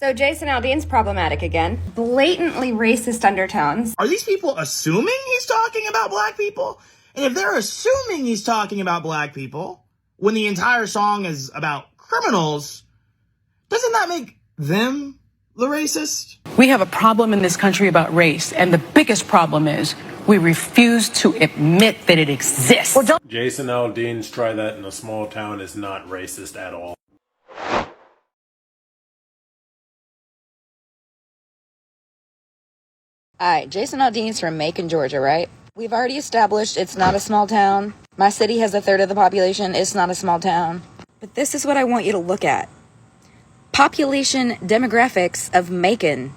So Jason Aldean's problematic again. Blatantly racist undertones. Are these people assuming he's talking about black people? And if they're assuming he's talking about black people, when the entire song is about criminals, doesn't that make them the racist? We have a problem in this country about race, and the biggest problem is we refuse to admit that it exists. Jason Aldean's "Try That in a Small Town" is not racist at all. Alright, Jason Aldean's from Macon, Georgia, right? We've already established it's not a small town. My city has a third of the population. It's not a small town. But this is what I want you to look at. Population demographics of Macon.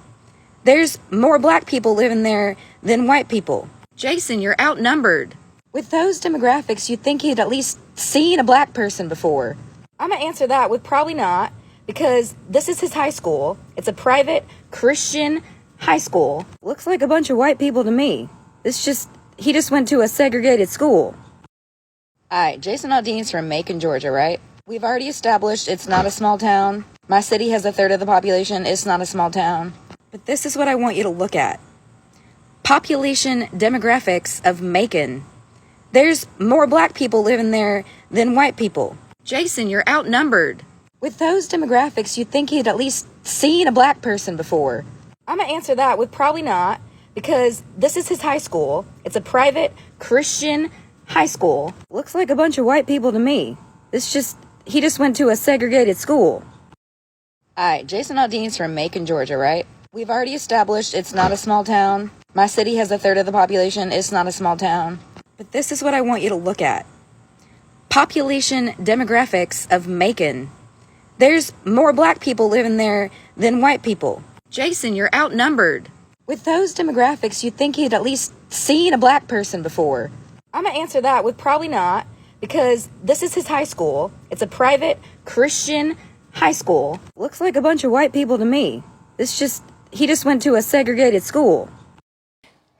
There's more black people living there than white people. Jason, you're outnumbered. With those demographics, you'd think he'd at least seen a black person before. I'm gonna answer that with probably not, because this is his high school. It's a private Christian high school. Looks like a bunch of white people to me. He just went to a segregated school. Alright, Jason Aldean's from Macon, Georgia, right? We've already established it's not a small town. My city has a third of the population. It's not a small town. But this is what I want you to look at. Population demographics of Macon. There's more black people living there than white people. Jason, you're outnumbered. With those demographics, you'd think he'd at least seen a black person before. I'm gonna answer that with probably not, because this is his high school. It's a private Christian high school. Looks like a bunch of white people to me. He just went to a segregated school. Alright, Jason Aldean's from Macon, Georgia, right? We've already established it's not a small town. My city has a third of the population. It's not a small town. But this is what I want you to look at. Population demographics of Macon. There's more black people living there than white people. Jason, you're outnumbered. With those demographics, you'd think he'd at least seen a black person before. I'm gonna answer that with probably not, because this is his high school. It's a private Christian high school. Looks like a bunch of white people to me. He just went to a segregated school.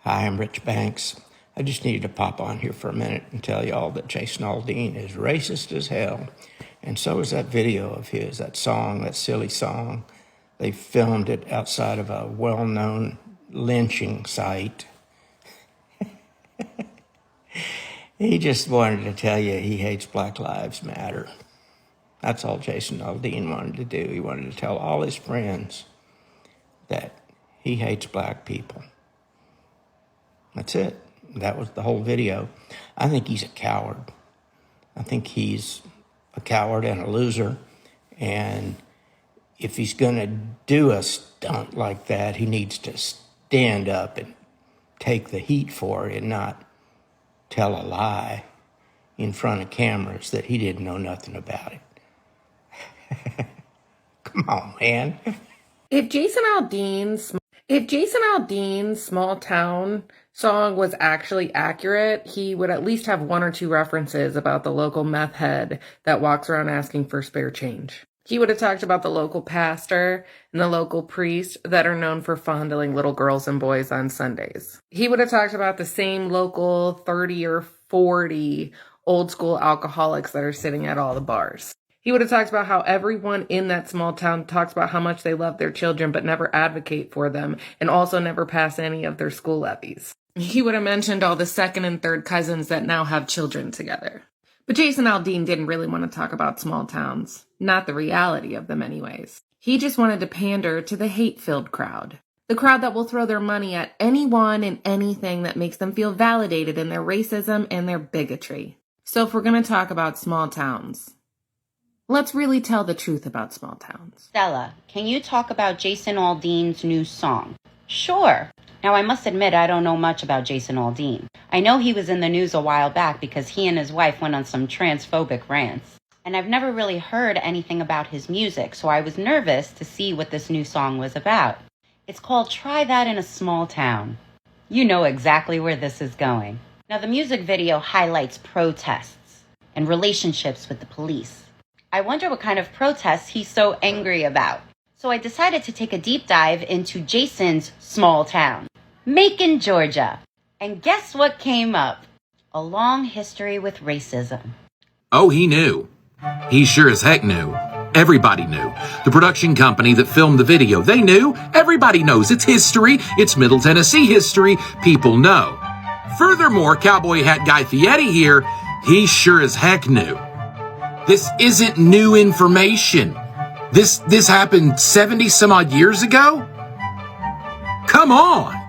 Hi, I'm Rich Banks. I just needed to pop on here for a minute and tell y'all that Jason Aldean is racist as hell. And so is that video of his, that song, that silly song. They filmed it outside of a well-known lynching site. He just wanted to tell you he hates Black Lives Matter. That's all Jason Aldean wanted to do. He wanted to tell all his friends that he hates black people. That's it. That was the whole video. I think he's a coward. I think he's a coward and a loser. And if he's going to do a stunt like that, he needs to stand up and take the heat for it and not tell a lie in front of cameras that he didn't know nothing about it. Come on, man. If Jason Aldean's Small Town song was actually accurate, he would at least have one or two references about the local meth head that walks around asking for spare change. He would have talked about the local pastor and the local priest that are known for fondling little girls and boys on Sundays. He would have talked about the same local 30 or 40 old school alcoholics that are sitting at all the bars. He would have talked about how everyone in that small town talks about how much they love their children but never advocate for them, and also never pass any of their school levies. He would have mentioned all the second and third cousins that now have children together. But Jason Aldean didn't really want to talk about small towns. Not the reality of them anyways. He just wanted to pander to the hate-filled crowd. The crowd that will throw their money at anyone and anything that makes them feel validated in their racism and their bigotry. So if we're going to talk about small towns, let's really tell the truth about small towns. Stella, can you talk about Jason Aldean's new song? Sure. Now, I must admit I don't know much about Jason Aldean. I know he was in the news a while back because he and his wife went on some transphobic rants. And I've never really heard anything about his music, so I was nervous to see what this new song was about. It's called Try That in a Small Town. You know exactly where this is going. Now, the music video highlights protests and relationships with the police. I wonder what kind of protests he's so angry about. So I decided to take a deep dive into Jason's small town, Macon, Georgia. And guess what came up? A long history with racism. Oh, he knew. He sure as heck knew. Everybody knew. The production company that filmed the video, they knew. Everybody knows. It's history. It's Middle Tennessee history. People know. Furthermore, cowboy hat guy Fieri here, he sure as heck knew. This isn't new information. This happened 70 some odd years ago? Come on.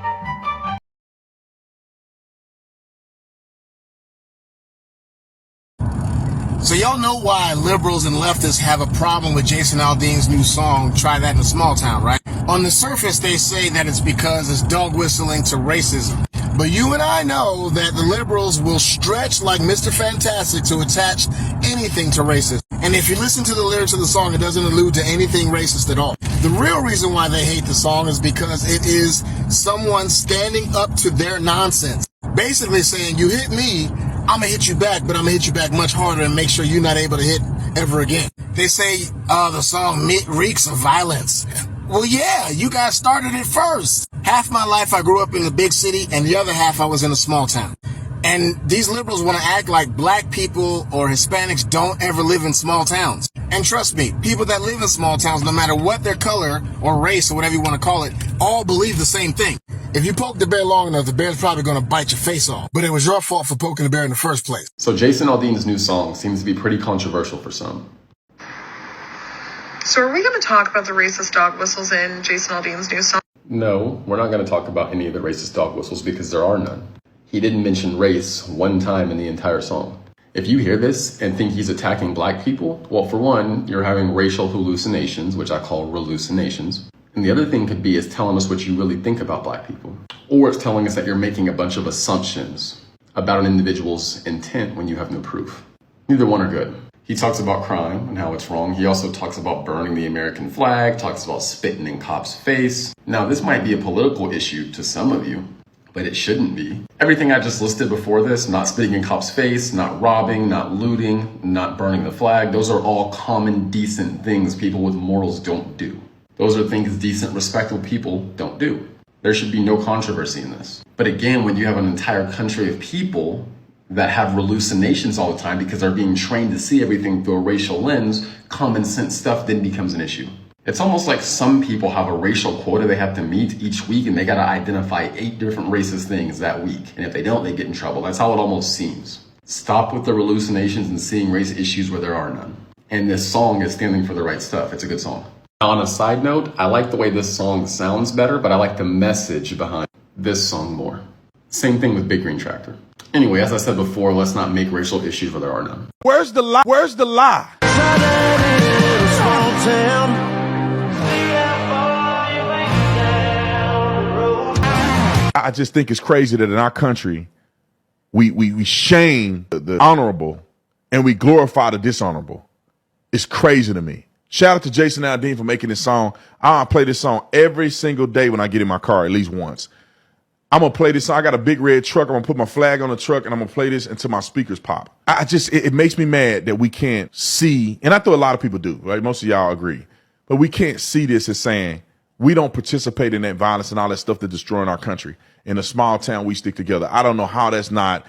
So y'all know why liberals and leftists have a problem with Jason Aldean's new song, Try That in a Small Town, right? On the surface, they say that it's because it's dog whistling to racism. But you and I know that the liberals will stretch like Mr. Fantastic to attach anything to racism. And if you listen to the lyrics of the song, it doesn't allude to anything racist at all. The real reason why they hate the song is because it is someone standing up to their nonsense. Basically saying, you hit me, I'm gonna hit you back, but I'm gonna hit you back much harder and make sure you're not able to hit ever again. They say, the song reeks of violence. Well, yeah, you guys started it first. Half my life I grew up in a big city, and the other half I was in a small town. And these liberals want to act like black people or Hispanics don't ever live in small towns. And trust me, people that live in small towns, no matter what their color or race or whatever you want to call it, all believe the same thing. If you poke the bear long enough, the bear's probably going to bite your face off. But it was your fault for poking the bear in the first place. So Jason Aldean's new song seems to be pretty controversial for some. So are we going to talk about the racist dog whistles in Jason Aldean's new song? No, we're not going to talk about any of the racist dog whistles because there are none. He didn't mention race one time in the entire song. If you hear this and think he's attacking black people, well, for one, you're having racial hallucinations, which I call relucinations. And the other thing could be is telling us what you really think about black people. Or it's telling us that you're making a bunch of assumptions about an individual's intent when you have no proof. Neither one are good. He talks about crime and how it's wrong. He also talks about burning the American flag, talks about spitting in cops' face. Now, this might be a political issue to some of you, but it shouldn't be. Everything I just listed before this, not spitting in cops' face, not robbing, not looting, not burning the flag, those are all common, decent things people with morals don't do. Those are things decent, respectable people don't do. There should be no controversy in this. But again, when you have an entire country of people that have hallucinations all the time because they're being trained to see everything through a racial lens, common sense stuff then becomes an issue. It's almost like some people have a racial quota they have to meet each week and they got to identify 8 different racist things that week. And if they don't, they get in trouble. That's how it almost seems. Stop with the hallucinations and seeing race issues where there are none. And this song is standing for the right stuff. It's a good song. On a side note, I like the way this song sounds better, but I like the message behind this song more. Same thing with Big Green Tractor. Anyway, as I said before, let's not make racial issues where there are none. Where's the lie? Where's the lie? I just think it's crazy that in our country, we shame the honorable and we glorify the dishonorable. It's crazy to me. Shout out to Jason Aldean for making this song. I play this song every single day when I get in my car, at least once. I'm going to play this song. I got a big red truck. I'm going to put my flag on the truck and I'm going to play this until my speakers pop. It makes me mad that we can't see, and I think a lot of people do, right? Most of y'all agree, but we can't see this as saying we don't participate in that violence and all that stuff that's destroying our country. In a small town, we stick together. I don't know how that's not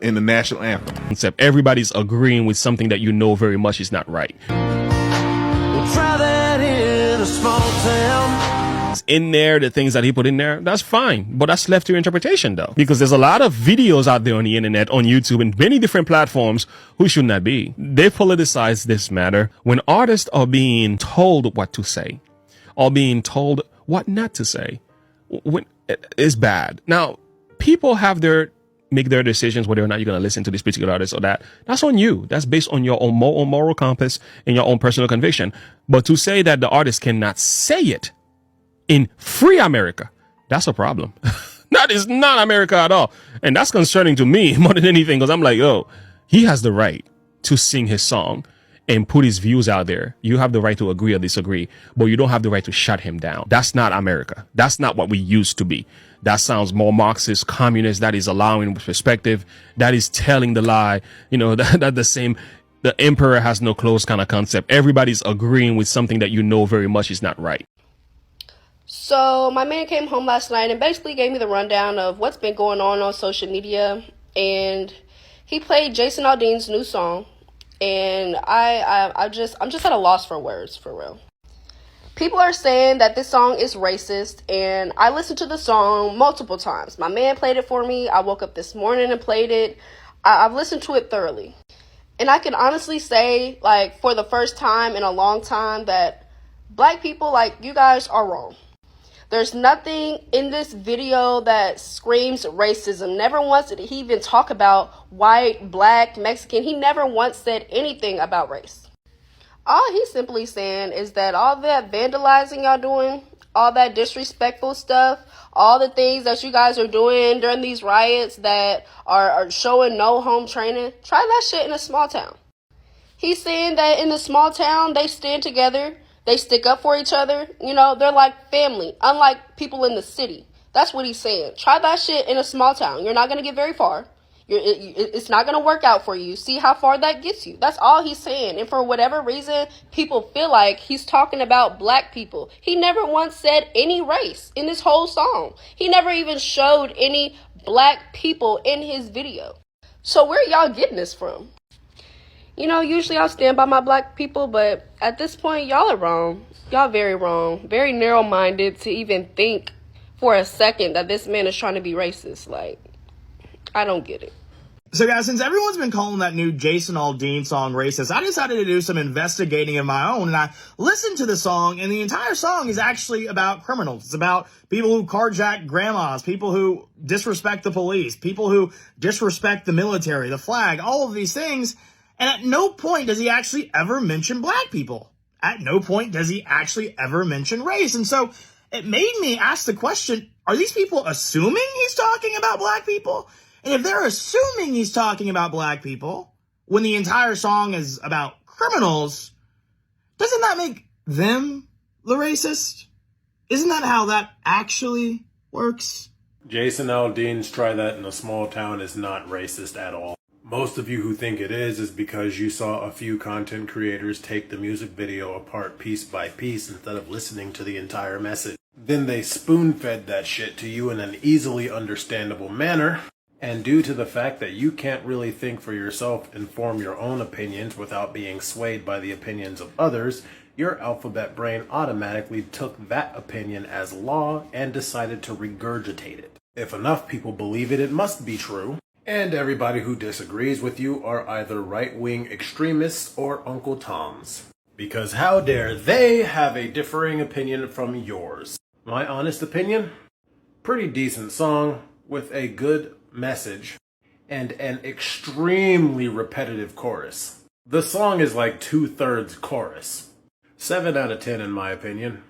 in the national anthem. Except everybody's agreeing with something that you know very much is not right. We'll try that in a small town. In there, the things that he put in there, that's fine. But that's left to your interpretation, though. Because there's a lot of videos out there on the internet, on YouTube, and many different platforms who should not be. They politicize this matter when artists are being told what to say, or being told what not to say. When it's bad. Now, people make their decisions whether or not you're going to listen to this particular artist or that. That's on you. That's based on your own moral compass and your own personal conviction. But to say that the artist cannot say it in free America, that's a problem. That is not America at all. And that's concerning to me more than anything, because I'm like, oh, he has the right to sing his song and put his views out there. You have the right to agree or disagree, but you don't have the right to shut him down. That's not America. That's not what we used to be. That sounds more Marxist, communist. That is allowing perspective. That is telling the lie. You know, that the emperor has no clothes kind of concept. Everybody's agreeing with something that you know very much is not right. So my man came home last night and basically gave me the rundown of what's been going on social media. And he played Jason Aldean's new song. and I'm just at a loss for words, for real. People are saying that this song is racist, and I listened to the song multiple times. My man played it for me. I woke up this morning and played it. I've listened to it thoroughly. And I can honestly say, like, for the first time in a long time, that black people, like, you guys are wrong. There's nothing in this video that screams racism. Never once did he even talk about white, black, Mexican. He never once said anything about race. All he's simply saying is that all that vandalizing y'all doing, all that disrespectful stuff, all the things that you guys are doing during these riots that are showing no home training, try that shit in a small town. He's saying that in the small town, they stand together, they stick up for each other, you know, they're like family, unlike people in the city. That's what he's saying. Try that shit in a small town. You're not going to get very far. It's not going to work out for you. See how far that gets you. That's all he's saying. And for whatever reason, people feel like he's talking about black people. He never once said any race in this whole song. He never even showed any black people in his video. So where y'all getting this from? You know, usually I'll stand by my black people, but at this point, y'all are wrong. Y'all very wrong. Very narrow-minded to even think for a second that this man is trying to be racist. Like, I don't get it. So guys, since everyone's been calling that new Jason Aldean song racist, I decided to do some investigating of my own, and I listened to the song, and the entire song is actually about criminals. It's about people who carjack grandmas, people who disrespect the police, people who disrespect the military, the flag, all of these things, and at no point does he actually ever mention black people. At no point does he actually ever mention race, and so it made me ask the question, are these people assuming he's talking about black people? And if they're assuming he's talking about black people when the entire song is about criminals, doesn't that make them the racist? Isn't that how that actually works? Jason Aldean's Try That in a Small Town is not racist at all. Most of you who think it is because you saw a few content creators take the music video apart piece by piece instead of listening to the entire message. Then they spoon-fed that shit to you in an easily understandable manner. And due to the fact that you can't really think for yourself and form your own opinions without being swayed by the opinions of others, your alphabet brain automatically took that opinion as law and decided to regurgitate it. If enough people believe it, it must be true. And everybody who disagrees with you are either right-wing extremists or Uncle Toms. Because how dare they have a differing opinion from yours? My honest opinion? Pretty decent song with a good message and an extremely repetitive chorus. The song is like 2/3 chorus. 7 out of 10 in my opinion.